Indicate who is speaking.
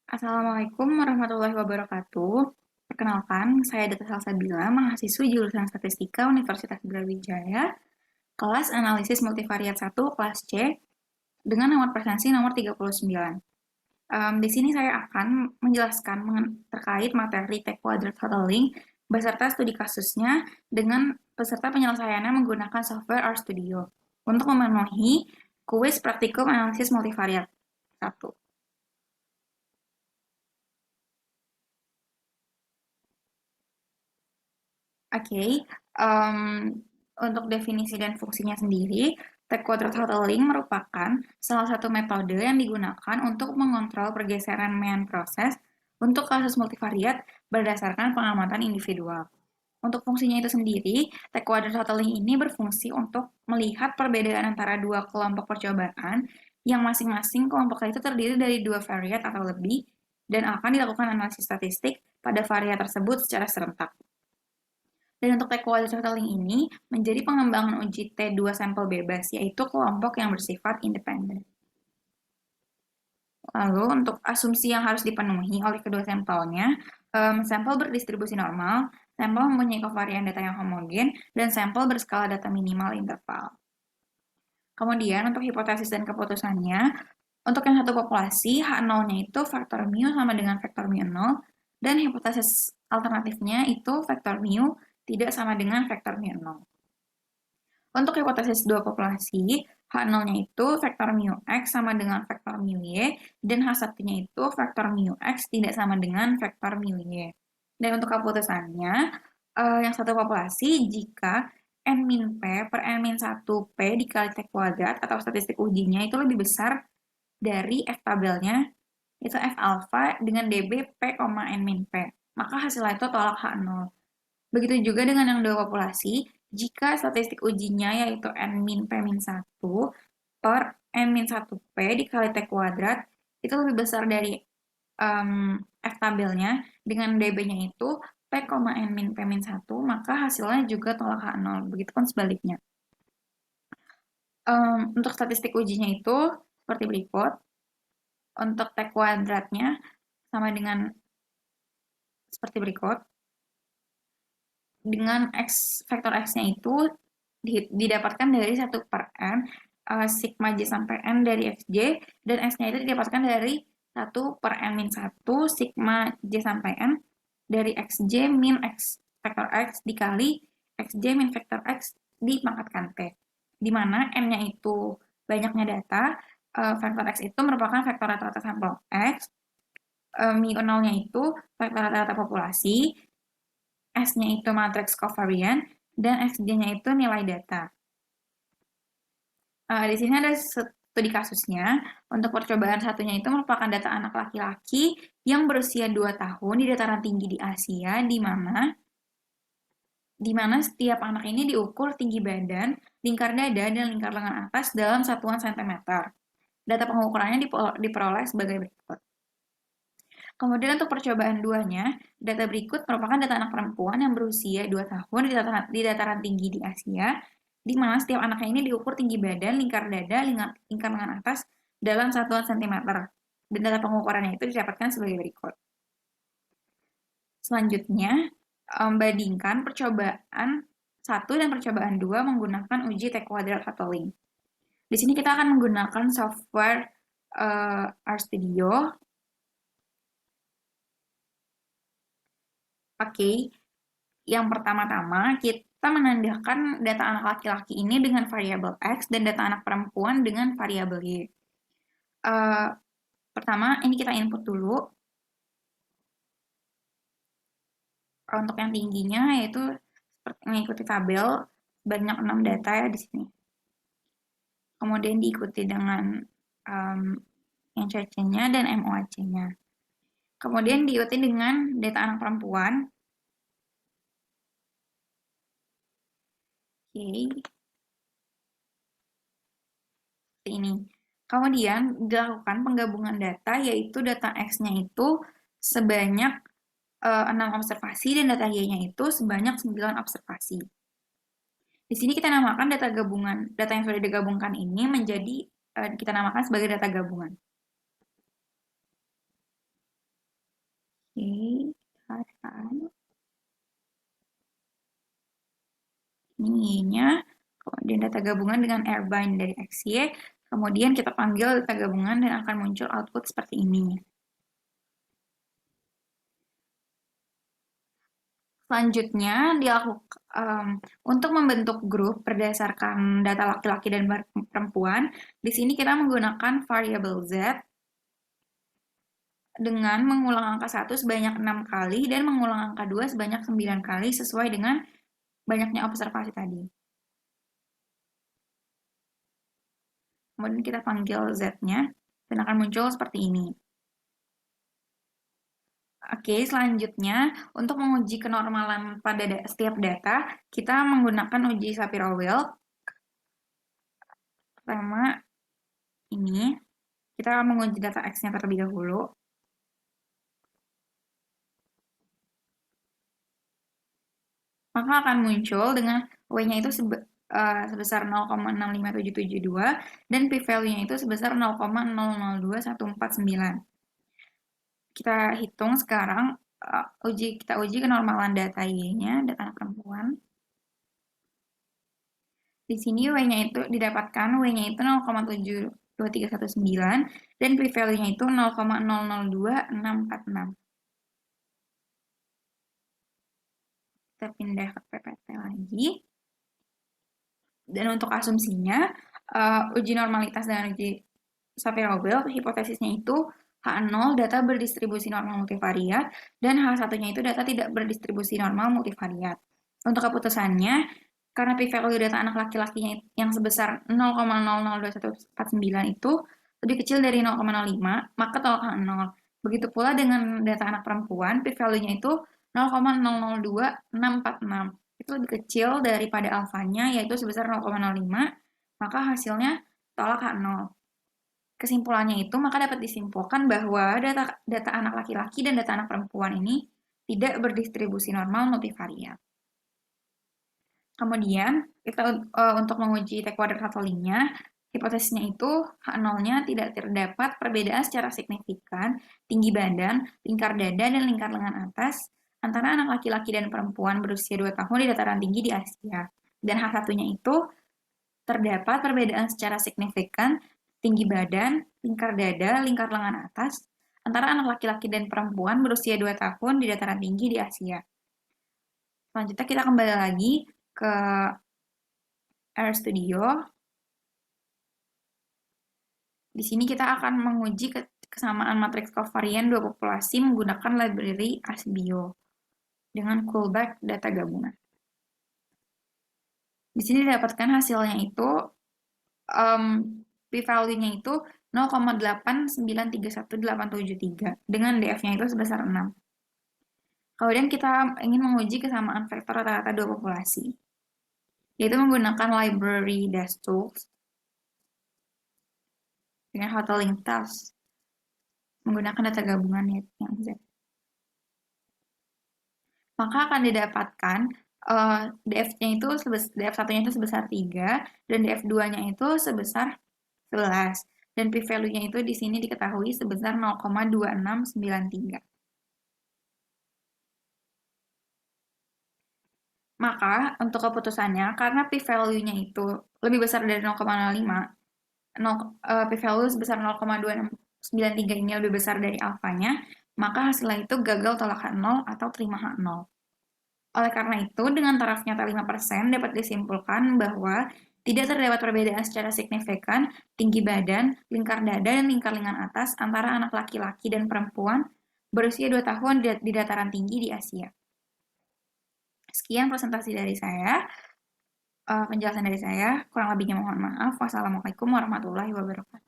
Speaker 1: Assalamualaikum warahmatullahi wabarakatuh. Perkenalkan, saya Data Salsabila, mahasiswi jurusan Statistika Universitas Brawijaya, kelas Analisis Multivariat 1, kelas C, dengan nomor presensi nomor 39. Di sini saya akan menjelaskan terkait materi T-Quadrat Totaling beserta studi kasusnya dengan peserta penyelesaiannya menggunakan software RStudio untuk memenuhi kuis praktikum analisis multivariat 1. Oke, em, untuk definisi dan fungsinya sendiri, T-Quadrat Throttling merupakan salah satu metode yang digunakan untuk mengontrol pergeseran mean proses untuk kasus multivariat berdasarkan pengamatan individual. Untuk fungsinya itu sendiri, T-Quadrat Throttling ini berfungsi untuk melihat perbedaan antara dua kelompok percobaan yang masing-masing kelompoknya itu terdiri dari dua variat atau lebih dan akan dilakukan analisis statistik pada variat tersebut secara serentak. Dan untuk T-quadrat totaling ini menjadi pengembangan uji T2 sampel bebas, yaitu kelompok yang bersifat independen. Lalu untuk asumsi yang harus dipenuhi oleh kedua sampelnya, sampel berdistribusi normal, sampel mempunyai kovarian data yang homogen, dan sampel berskala data minimal interval. Kemudian untuk hipotesis dan keputusannya, untuk yang satu populasi, H0-nya itu faktor mu sama dengan faktor mu 0, dan hipotesis alternatifnya itu faktor mu tidak sama dengan faktor mu 0. Untuk hipotesis dua populasi, H0-nya itu faktor mu X sama dengan faktor mu Y, dan H1-nya itu faktor mu X tidak sama dengan faktor mu Y. Dan untuk keputusannya, yang satu populasi, jika N min P per N min 1 P dikali T kuadrat atau statistik ujinya itu lebih besar dari F tabelnya, itu F alpha dengan DB P, N min P. Maka hasilnya itu tolak H0. Begitu juga dengan yang dua populasi, jika statistik ujinya yaitu N min P min 1 per N min 1 P dikali T kuadrat, itu lebih besar dari F tabelnya, dengan DB-nya itu P, N min P min 1, maka hasilnya juga tolak H0. Begitupun sebaliknya. Untuk statistik ujinya itu seperti berikut. Untuk T kuadratnya sama dengan seperti berikut. Dengan vektor X-nya itu didapatkan dari 1 per N, sigma J sampai N dari Xj, dan X-nya itu didapatkan dari 1 per N min 1, sigma J sampai N, dari Xj min X vektor X dikali Xj min vektor X dipangkatkan T. Di mana N-nya itu banyaknya data, vektor X itu merupakan vektor rata-rata sampel X, mu 0-nya itu vektor rata-rata populasi, S-nya itu matriks kovarian, dan XJ-nya itu nilai data. Di sini ada studi kasusnya. Untuk percobaan satunya itu merupakan data anak laki-laki yang berusia 2 tahun di dataran tinggi di Asia, di mana setiap anak ini diukur tinggi badan, lingkar dada, dan lingkar lengan atas dalam satuan cm. Data pengukurannya diperoleh sebagai berikut. Kemudian untuk percobaan duanya, data berikut merupakan data anak perempuan yang berusia 2 tahun di dataran tinggi di Asia, di mana setiap anaknya ini diukur tinggi badan, lingkar dada, lingkar lengan atas dalam satuan cm. Dan data pengukurannya itu didapatkan sebagai berikut. Selanjutnya, bandingkan percobaan 1 dan percobaan 2 menggunakan uji T-quadrat Throttling. Di sini kita akan menggunakan software RStudio. Oke, yang pertama-tama kita menandakan data anak laki-laki ini dengan variabel X dan data anak perempuan dengan variabel Y. Pertama, ini kita input dulu. Untuk yang tingginya yaitu mengikuti tabel banyak 6 data ya di sini. Kemudian diikuti dengan yang CC-nya dan MOAC-nya. Kemudian diikuti dengan data anak perempuan. Oke. Seperti ini. Kemudian dilakukan penggabungan data, yaitu data X-nya itu sebanyak 6 observasi dan data Y-nya itu sebanyak 9 observasi. Di sini kita namakan data yang sudah digabungkan ini menjadi kita namakan sebagai data gabungan. Ini Y-nya, kemudian data gabungan dengan R-bind dari XY, kemudian kita panggil data gabungan dan akan muncul output seperti ini. Selanjutnya, untuk membentuk grup berdasarkan data laki-laki dan perempuan, di sini kita menggunakan variabel Z dengan mengulang angka 1 sebanyak 6 kali dan mengulang angka 2 sebanyak 9 kali sesuai dengan banyaknya observasi tadi. Kemudian kita panggil Z-nya dan akan muncul seperti ini. Oke, selanjutnya untuk menguji kenormalan pada setiap data, kita menggunakan uji Shapiro-Wilk. Pertama, ini kita menguji data X-nya terlebih dahulu. Maka akan muncul dengan W-nya itu sebesar 0,65772 dan p-value-nya itu sebesar 0,002149. Kita hitung sekarang, kita uji kenormalan data Y-nya, data anak perempuan. Di sini W-nya itu didapatkan, W-nya itu 0,72319 dan p-value-nya itu 0,002646. Kita pindah ke PPT lagi. Dan untuk asumsinya, uji normalitas dan uji Shapiro-Wilk, hipotesisnya itu H0 data berdistribusi normal multivariat, dan H1-nya itu data tidak berdistribusi normal multivariat. Untuk keputusannya, karena p-value data anak laki-lakinya yang sebesar 0,002149 itu lebih kecil dari 0,05, maka tolak H0. Begitu pula dengan data anak perempuan, p-value-nya itu 0,002646. Itu lebih kecil daripada alfanya, yaitu sebesar 0,05, maka hasilnya tolak H0. Kesimpulannya itu, maka dapat disimpulkan bahwa data anak laki-laki dan data anak perempuan ini tidak berdistribusi normal multivariat. Kemudian, kita untuk menguji T kuadrat Hartley-nya, hipotesisnya itu H0-nya tidak terdapat perbedaan secara signifikan tinggi badan, lingkar dada, dan lingkar lengan atas antara anak laki-laki dan perempuan berusia 2 tahun di dataran tinggi di Asia. Dan H1-nya itu terdapat perbedaan secara signifikan tinggi badan, lingkar dada, lingkar lengan atas antara anak laki-laki dan perempuan berusia 2 tahun di dataran tinggi di Asia. Selanjutnya kita kembali lagi ke RStudio. Di sini kita akan menguji kesamaan matriks kovarian dua populasi menggunakan library ASBIO dengan callback data gabungan. Di sini didapatkan hasilnya itu p-value-nya itu 0,8931873 dengan DF-nya itu sebesar 6. Kemudian kita ingin menguji kesamaan vektor rata-rata dua populasi, yaitu menggunakan library DASTools dengan hoteling task menggunakan data gabungan yang Z. Maka akan didapatkan DF-nya itu DF1-nya itu sebesar 3 dan DF2-nya itu sebesar 11 dan p-value-nya itu di sini diketahui sebesar 0,2693. Maka untuk keputusannya, karena p-value-nya itu lebih besar dari 0,05, p-value sebesar 0,2693 ini lebih besar dari alfanya, maka hasilnya itu gagal tolak H0 atau terima H0. Oleh karena itu, dengan taraf nyata 5% dapat disimpulkan bahwa tidak terdapat perbedaan secara signifikan tinggi badan, lingkar dada, dan lingkar lengan atas antara anak laki-laki dan perempuan berusia 2 tahun di dataran tinggi di Asia. Sekian presentasi dari saya, penjelasan dari saya, kurang lebihnya mohon maaf. Wassalamualaikum warahmatullahi wabarakatuh.